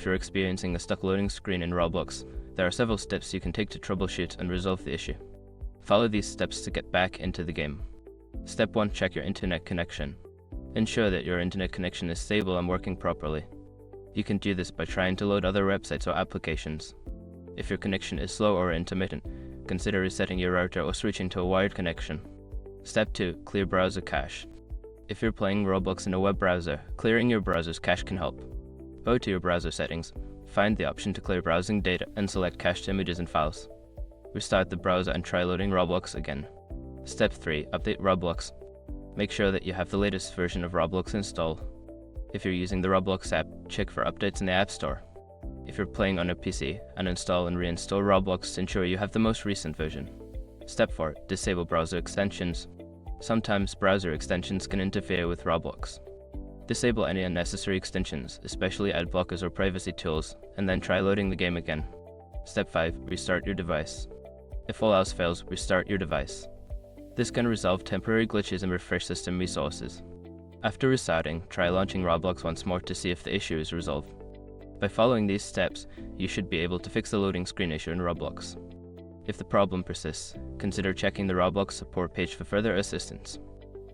you're experiencing a stuck loading screen in Roblox, there are several steps you can take to troubleshoot and resolve the issue. Follow these steps to get back into the game. Step 1. Check your internet connection. Ensure that your internet connection is stable and working properly. You can do this by trying to load other websites or applications. If your connection is slow or intermittent, consider resetting your router or switching to a wired connection. Step 2. Clear browser cache. If you're playing Roblox in a web browser, clearing your browser's cache can help. Go to your browser settings, find the option to clear browsing data, and select cached images and files. Restart the browser and try loading Roblox again. Step 3. Update Roblox. Make sure that you have the latest version of Roblox installed. If you're using the Roblox app, check for updates in the App Store. If you're playing on a PC, uninstall and reinstall Roblox to ensure you have the most recent version. Step 4. Disable browser extensions. Sometimes browser extensions can interfere with Roblox. Disable any unnecessary extensions, especially ad blockers or privacy tools, and then try loading the game again. Step 5. Restart your device. If all else fails, restart your device. This can resolve temporary glitches and refresh system resources. After restarting, try launching Roblox once more to see if the issue is resolved. By following these steps, you should be able to fix the loading screen issue in Roblox. If the problem persists, consider checking the Roblox support page for further assistance.